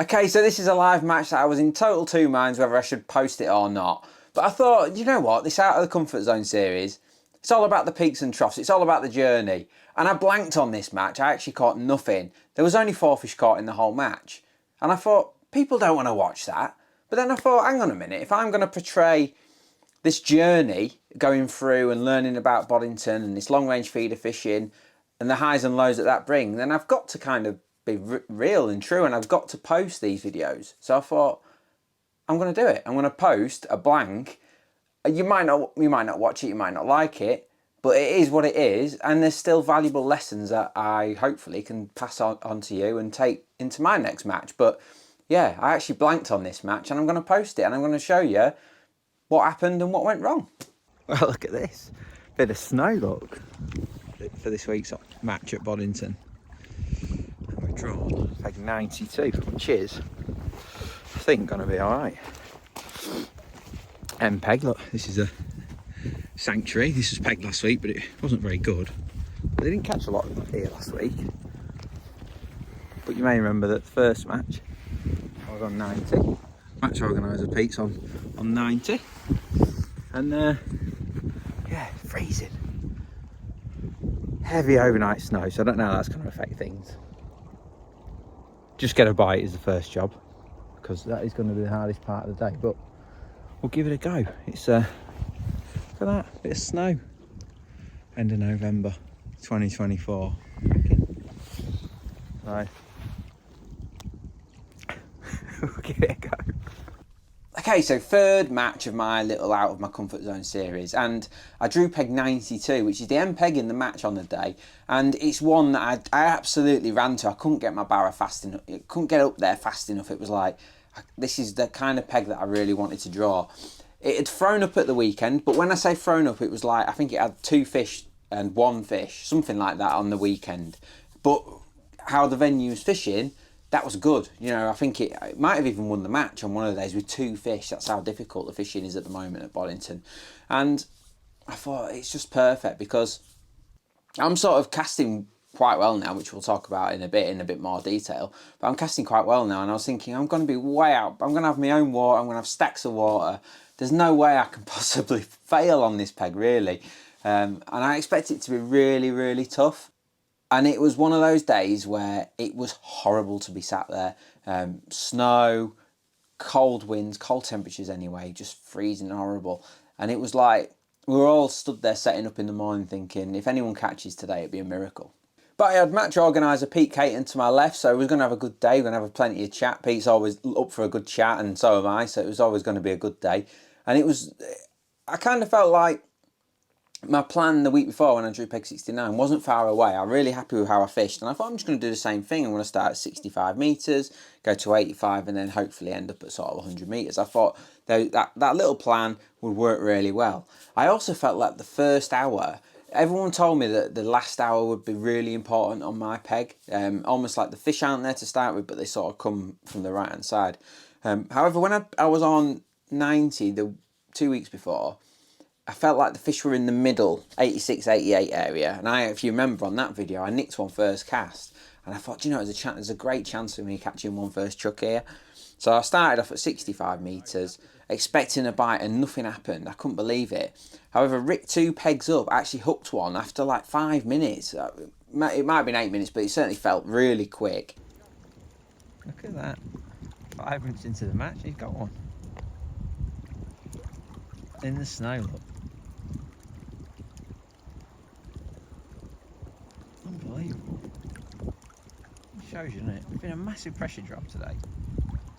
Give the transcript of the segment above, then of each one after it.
Okay, so this is a live match that I was in total two minds whether I should post it or not. But I thought, you know what, this Out of the Comfort Zone series, it's all about the peaks and troughs, it's all about the journey. And I blanked on this match, I actually caught nothing. There was only 4 fish caught in the whole match. And I thought, people don't want to watch that. But then I thought, hang on a minute, if I'm going to portray this journey going through and learning about Boddington and this long range feeder fishing and the highs and lows that that brings, then I've got to kind of be real and true, and I've got to post these videos. So I thought, I'm going to do it. I'm going to post a blank. You might not watch it, you might not like it, but it is what it is, and there's still valuable lessons that I hopefully can pass on to you and take into my next match. But yeah, I actually blanked on this match, and I'm going to post it, and I'm going to show you what happened and what went wrong. Well, look at this. Bit of snow, look, for this week's match at Boddington. And we've drawn peg 92, which is, I think, going to be all right. End peg, look, this is a sanctuary. This was pegged last week, but it wasn't very good. They didn't catch a lot here last week. But you may remember that the first match, I was on 90. Match organiser Pete's on 90. And yeah, freezing. Heavy overnight snow, so I don't know how that's going to affect things. Just get a bite is the first job, because that is going to be the hardest part of the day, but we'll give it a go. It's look at that, bit of snow. End of November 2024. Right. We'll give it a go. Okay, so third match of my little Out of My Comfort Zone series, and I drew peg 92, which is the end peg in the match on the day, and it's one that I absolutely ran to. I couldn't get my barra fast enough, it couldn't get up there fast enough. It was like, this is the kind of peg that I really wanted to draw. It had thrown up at the weekend, but when I say thrown up, it was like, I think it had 2 fish and 1 fish, something like that on the weekend. But how the venue was fishing, that was good. You know, I think it might have even won the match on one of the days with 2 fish. That's how difficult the fishing is at the moment at Boddington. And I thought it's just perfect, because I'm sort of casting quite well now, which we'll talk about in a bit more detail. But I'm casting quite well now, and I was thinking, I'm going to be way out. I'm going to have my own water. I'm going to have stacks of water. There's no way I can possibly fail on this peg, really. And I expect it to be really, really tough. And it was one of those days where it was horrible to be sat there. Snow, cold winds, cold temperatures anyway, just freezing horrible. And it was like, we were all stood there setting up in the morning thinking, if anyone catches today, it'd be a miracle. But I had match organiser Pete Caton to my left, so we were going to have a good day. We're going to have plenty of chat. Pete's always up for a good chat, and so am I, so it was always going to be a good day. And it was, I kind of felt like my plan the week before when I drew peg 69 wasn't far away. I'm really happy with how I fished, and I thought I'm just going to do the same thing. I'm going to start at 65 metres, go to 85, and then hopefully end up at sort of 100 metres. I thought that little plan would work really well. I also felt like the first hour, everyone told me that the last hour would be really important on my peg. Almost like the fish aren't there to start with, but they sort of come from the right hand side. However, when I was on 90 the 2 weeks before, I felt like the fish were in the middle, 86, 88 area. And if you remember on that video, I nicked one first cast. And I thought, you know, there's a great chance of me catching one first chuck here. So I started off at 65 metres, expecting a bite, and nothing happened. I couldn't believe it. However, Rick 2 pegs up actually hooked one after like 5 minutes. It might have been 8 minutes, but it certainly felt really quick. Look at that. 5 minutes into the match, he's got one. In the snow, look. Unbelievable. It shows you, doesn't it? It's been a massive pressure drop today.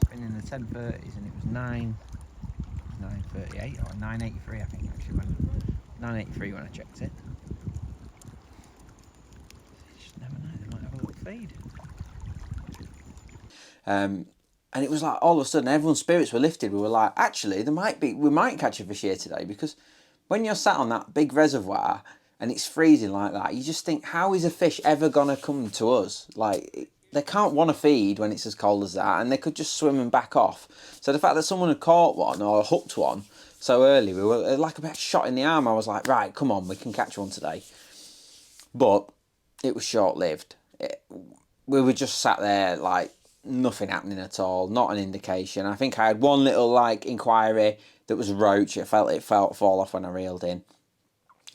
It's been in the 1030s, and it was 938 or 983, I think, actually. 983 when I checked it. You just never know, they might have a little feed. And it was like, all of a sudden, everyone's spirits were lifted. We were like, actually, we might catch a fish here today, because when you're sat on that big reservoir and it's freezing like that, you just think, how is a fish ever going to come to us? Like, they can't want to feed when it's as cold as that, and they could just swim and back off. So the fact that someone had caught one or hooked one so early, we were like a bit shot in the arm. I was like, right, come on, we can catch one today. But it was short-lived. We were just sat there like nothing happening at all, not an indication. I think I had one little like inquiry that was a roach. It felt fall off when I reeled in,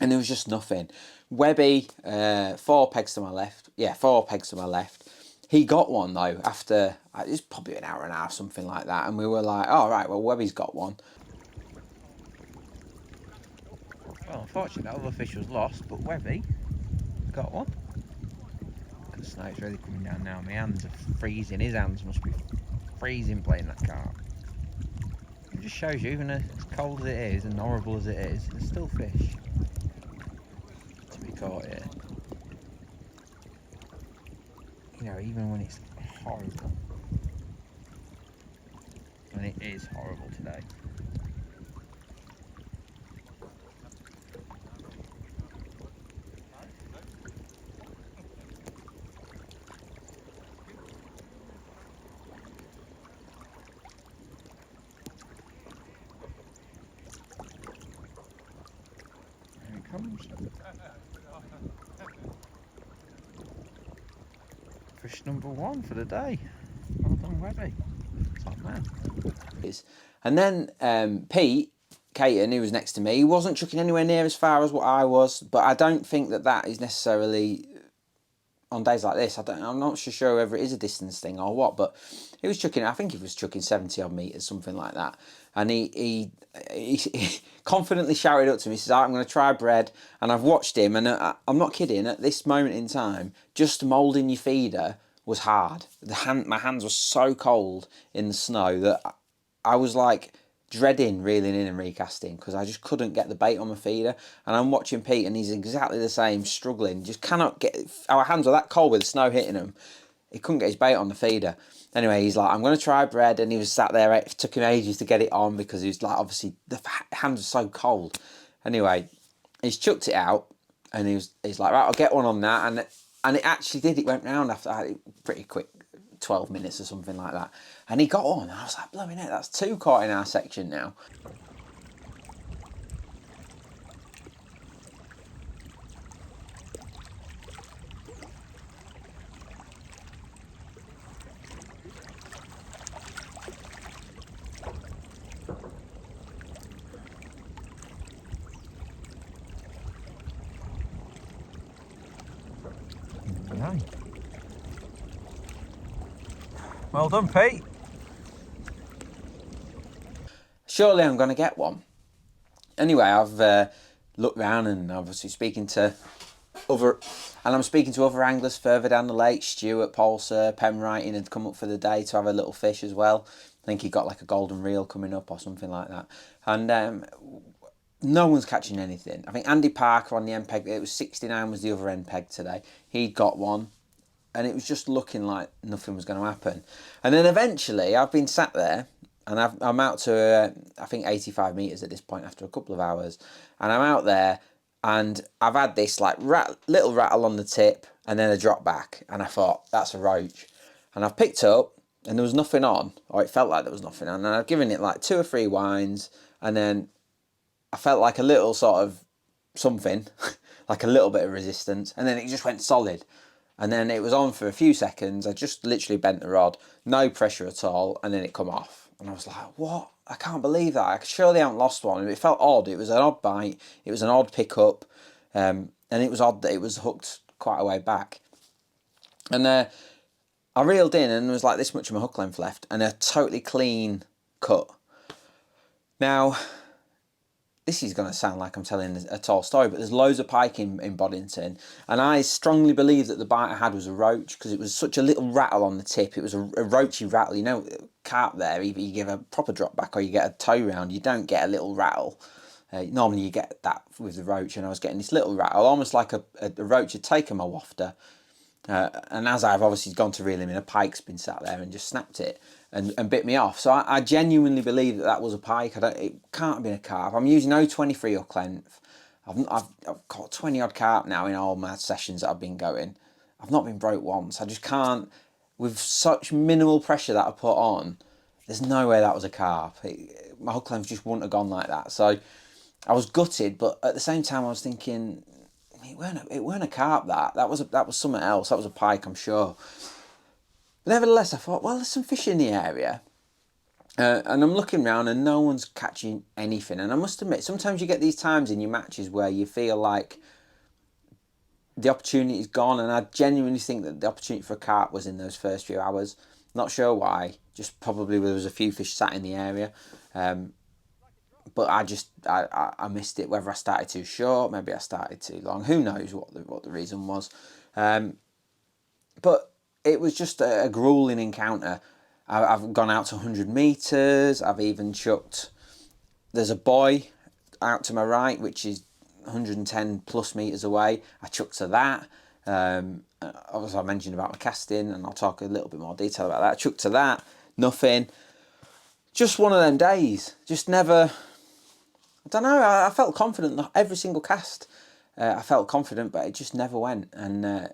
and there was just nothing. Webby, 4 pegs to my left. Yeah, 4 pegs to my left. He got one though after it was probably an hour and a half, something like that, and we were like, "Oh right, well Webby's got one." Well, unfortunately, that other fish was lost, but Webby got one. The snow really coming down now. My hands are freezing. His hands must be freezing playing that carp. It just shows you, even as cold as it is and horrible as it is, there's still fish to be caught here. You know, even when it's horrible. And it is horrible today. Comes. Fish number 1 for the day. Well done, Webby. Top man. And then Pete Caton, who was next to me, he wasn't chucking anywhere near as far as what I was, but I don't think that is necessarily on days like this. I'm not sure whether it is a distance thing or what, but he was chucking. I think he was chucking 70 odd meters, something like that. And he confidently shouted up to me. He says, "I'm going to try bread." And I've watched him, and I'm not kidding. At this moment in time, just moulding your feeder was hard. My hands were so cold in the snow that I was like dreading reeling in and recasting because I just couldn't get the bait on my feeder. And I'm watching Pete, and he's exactly the same, struggling. Just cannot get. Our hands were that cold with the snow hitting him. He couldn't get his bait on the feeder. Anyway, he's like, "I'm going to try bread," and he was sat there. It took him ages to get it on because he was like, obviously the hands were so cold. Anyway, he's chucked it out, and he's like, "Right, I'll get one on that," and it actually did. It went round after pretty quick, 12 minutes or something like that, and he got on. I was like, "Blooming heck, that's 2 caught in our section now." Well done, Pete. Surely I'm going to get one. Anyway, I've looked round and obviously I'm speaking to other anglers further down the lake. Stuart, Paulser, Penwrighting had come up for the day to have a little fish as well. I think he got like a golden reel coming up or something like that. And no one's catching anything. I think Andy Parker on the end peg, it was 69 was the other end peg today. He'd got one. And it was just looking like nothing was going to happen. And then eventually I've been sat there, and I'm out to, I think, 85 metres at this point after a couple of hours. And I'm out there, and I've had this like little rattle on the tip, and then a drop back. And I thought, that's a roach. And I've picked up, and there was nothing on, or it felt like there was nothing on. And I've given it like 2 or 3 winds, and then I felt like a little sort of something, like a little bit of resistance, and then it just went solid. And then it was on for a few seconds. I just literally bent the rod, no pressure at all, and then it come off. And I was like, what? I can't believe that. I surely haven't lost one. It felt odd. It was an odd bite. It was an odd pickup. And it was odd that it was hooked quite a way back. And I reeled in, and there was like this much of my hook length left, and a totally clean cut. Now, this is going to sound like I'm telling a tall story, but there's loads of pike in Boddington, and I strongly believe that the bite I had was a roach because it was such a little rattle on the tip. It was a roachy rattle. You know, carp there, either you give a proper drop back or you get a toe round. You don't get a little rattle. Normally you get that with the roach, and I was getting this little rattle, almost like a roach had taken my wafter. And as I've obviously gone to reel him in, a pike's been sat there and just snapped it and bit me off. So I genuinely believe that was a pike. It can't have been a carp. I'm using 0.23 hook length. I've caught 20 odd carp now in all my sessions that I've been going. I've not been broke once. I just can't, with such minimal pressure that I put on, there's no way that was a carp. My hook length just wouldn't have gone like that. So I was gutted, but at the same time I was thinking, it weren't a carp. That was something else. That was a pike, I'm sure. But nevertheless, I thought, well, there's some fish in the area. And I'm looking around and no one's catching anything. And I must admit, sometimes you get these times in your matches where you feel like the opportunity's gone. And I genuinely think that the opportunity for a carp was in those first few hours. Not sure why. Just probably there was a few fish sat in the area. But I missed it. Whether I started too short, maybe I started too long. Who knows what the reason was. But it was just a grueling encounter. I've gone out to 100 metres. I've even chucked... There's a buoy out to my right, which is 110 plus metres away. I chucked to that. Obviously, I mentioned about my casting, and I'll talk a little bit more detail about that. I chucked to that. Nothing. Just one of them days. Just never... I don't know. I felt confident every single cast. I felt confident, but it just never went. And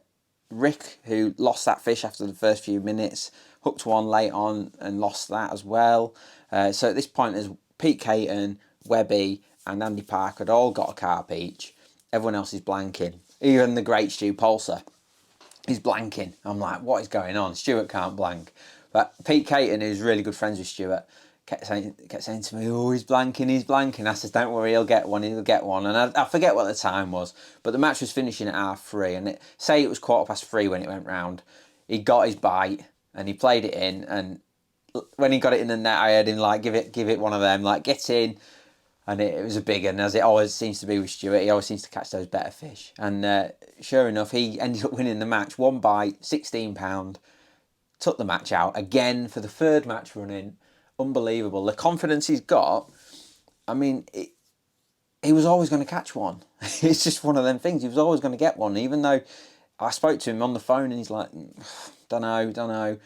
Rick, who lost that fish after the first few minutes, hooked one late on and lost that as well. So at this point, there's Pete Caton, Webby, and Andy Parker had all got a carp each. Everyone else is blanking. Even the great Stu Polser is blanking. I'm like, what is going on? Stuart can't blank. But Pete Caton, who's really good friends with Stuart, kept saying to me, oh, he's blanking. I said, don't worry, he'll get one. And I forget what the time was, but the match was finishing at 3:30, and say it was 3:15 when it went round. He got his bite, and he played it in, and when he got it in the net, I heard him like, give it one of them, like, get in, and it was a big one, as it always seems to be with Stuart. He always seems to catch those better fish, and sure enough, he ended up winning the match. One bite, £16, took the match out, again, for the third match running. Unbelievable. The confidence he's got, I mean, he was always going to catch one. It's just one of them things. He was always going to get one, even though I spoke to him on the phone and he's like, don't know,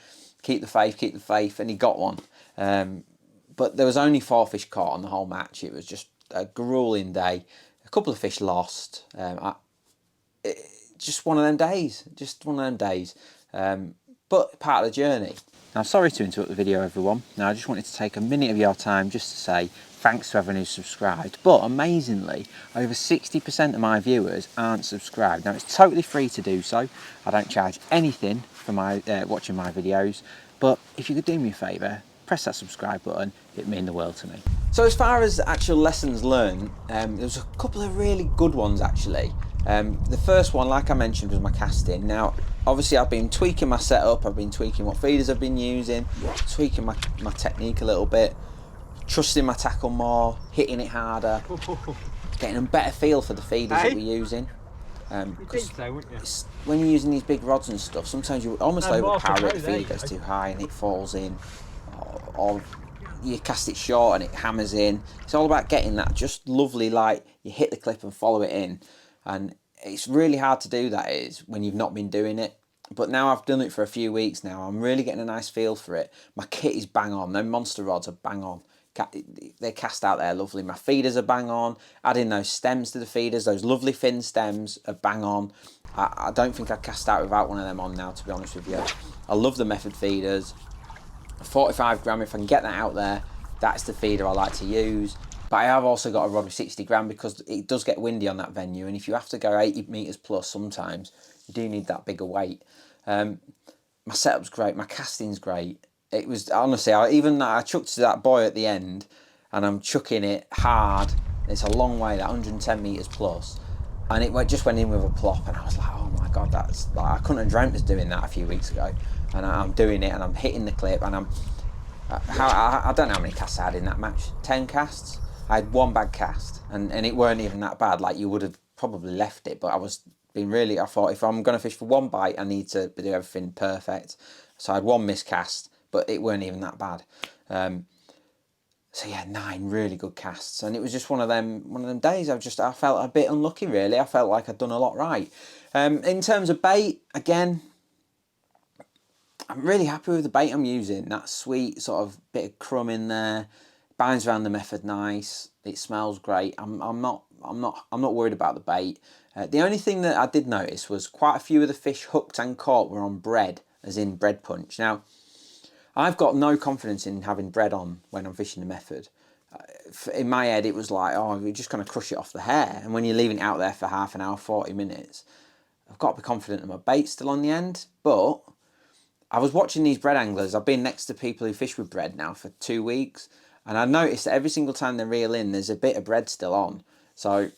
keep the faith, and he got one. But there was only 4 fish caught on the whole match. It was just a grueling day. A couple of fish lost. Just one of them days. But part of the journey. Now, sorry to interrupt the video, everyone. Now, I just wanted to take a minute of your time just to say thanks to everyone who's subscribed. But amazingly, over 60% of my viewers aren't subscribed. Now, it's totally free to do so. I don't charge anything for my watching my videos. But if you could do me a favour, press that subscribe button. It'd mean the world to me. So as far as actual lessons learned, there was a couple of really good ones, actually. The first one, like I mentioned, was my casting. Now, obviously, I've been tweaking my setup. I've been tweaking what feeders I've been using, tweaking my technique a little bit, trusting my tackle more, hitting it harder, getting a better feel for the feeders that we're using. You'd think so, wouldn't you? When you're using these big rods and stuff, sometimes you almost overpower it, the feeder goes too high and it falls in, or you cast it short and it hammers in. It's all about getting that just lovely, like, you hit the clip and follow it in. And it's really hard to do that is when you've not been doing it. But now I've done it for a few weeks now, I'm really getting a nice feel for it. My kit is bang on. Them monster rods are bang on. They cast out there lovely. My feeders are bang on. Adding those stems to the feeders, those lovely fin stems are bang on. I don't think I'd cast out without one of them on now, to be honest with you. I love the method feeders. 45 gram, if I can get that out there, that's the feeder I like to use. But I have also got a rod with 60 gram because it does get windy on that venue, and if you have to go 80 metres plus sometimes, you do need that bigger weight. My setup's great, my casting's great. It was, honestly, I chucked to that buoy at the end, and I'm chucking it hard. It's a long way, that 110 metres plus, and it just went in with a plop, and I was like, oh my God, that's like, I couldn't have dreamt of doing that a few weeks ago. And I'm doing it, and I'm hitting the clip, and I don't know how many casts I had in that match, 10 casts? I had one bad cast, and it weren't even that bad. Like, you would have probably left it, but I thought if I'm going to fish for one bite, I need to do everything perfect. So I had one miscast, but it weren't even that bad. So yeah, 9 really good casts, and it was just one of them days. I felt a bit unlucky, really. I felt like I'd done a lot right. In terms of bait, again, I'm really happy with the bait I'm using. That sweet sort of bit of crumb in there. Binds around the method nice. It smells great. I'm not worried about the bait. The only thing that I did notice was quite a few of the fish hooked and caught were on bread, as in bread punch. Now, I've got no confidence in having bread on when I'm fishing the method. In my head, it was like, oh, you're just going to crush it off the hair. And when you're leaving it out there for half an hour, 40 minutes, I've got to be confident that my bait's still on the end. But I was watching these bread anglers. I've been next to people who fish with bread now for 2 weeks, and I noticed that every single time they reel in, there's a bit of bread still on. So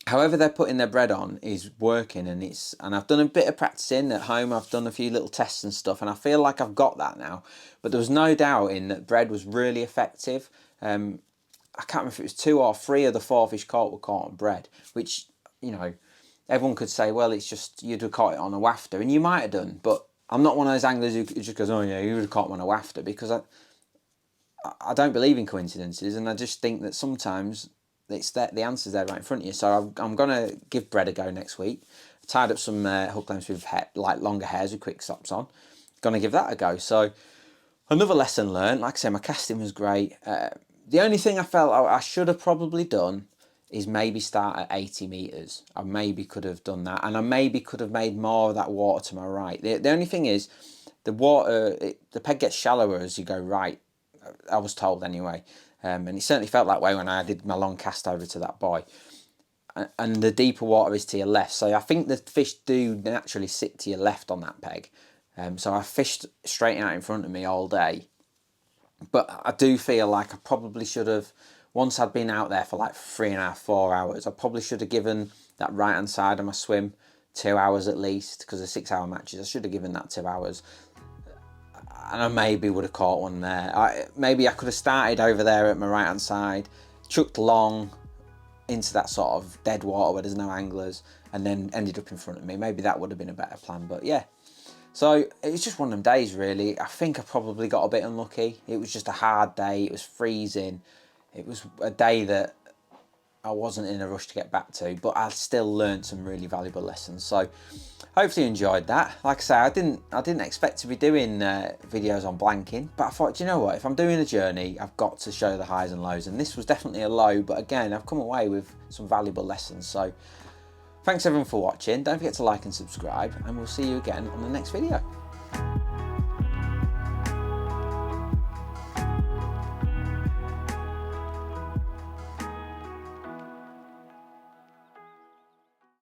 however they're putting their bread on is working, and I've done a bit of practicing at home. I've done a few little tests and stuff, and I feel like I've got that now. But there was no doubt in that bread was really effective. I can't remember if it was 2 or 3 of the 4 fish caught were caught on bread, which, you know, everyone could say, well, it's just you'd have caught it on a wafter, and you might have done, but I'm not one of those anglers who just goes, oh yeah, you would have caught one on a wafter, because I don't believe in coincidences, and I just think that sometimes it's that the answer's there right in front of you. So I'm going to give bread a go next week. I tied up some hook lengths with like longer hairs with quick stops on. Going to give that a go. So another lesson learned. Like I say, my casting was great. The only thing I felt I should have probably done is maybe start at 80 metres. I maybe could have done that, and I maybe could have made more of that water to my right. The only thing is, the water, the peg gets shallower as you go right, I was told anyway. And it certainly felt that way when I did my long cast over to that buoy. And the deeper water is to your left. So I think the fish do naturally sit to your left on that peg. So I fished straight out in front of me all day. But I do feel like I probably should have, once I'd been out there for like 3.5, 4 hours, I probably should have given that right-hand side of my swim 2 hours at least, because of 6-hour matches. I should have given that 2 hours. And I maybe would have caught one there. Maybe I could have started over there at my right-hand side, chucked long into that sort of dead water where there's no anglers, and then ended up in front of me. Maybe that would have been a better plan, but yeah. So it was just one of them days, really. I think I probably got a bit unlucky. It was just a hard day. It was freezing. It was a day that I wasn't in a rush to get back to, but I still learned some really valuable lessons. So hopefully you enjoyed that. Like I say, I didn't expect to be doing videos on blanking, but I thought, do you know what? If I'm doing a journey, I've got to show the highs and lows, and this was definitely a low. But again, I've come away with some valuable lessons. So thanks everyone for watching. Don't forget to like and subscribe, and we'll see you again on the next video.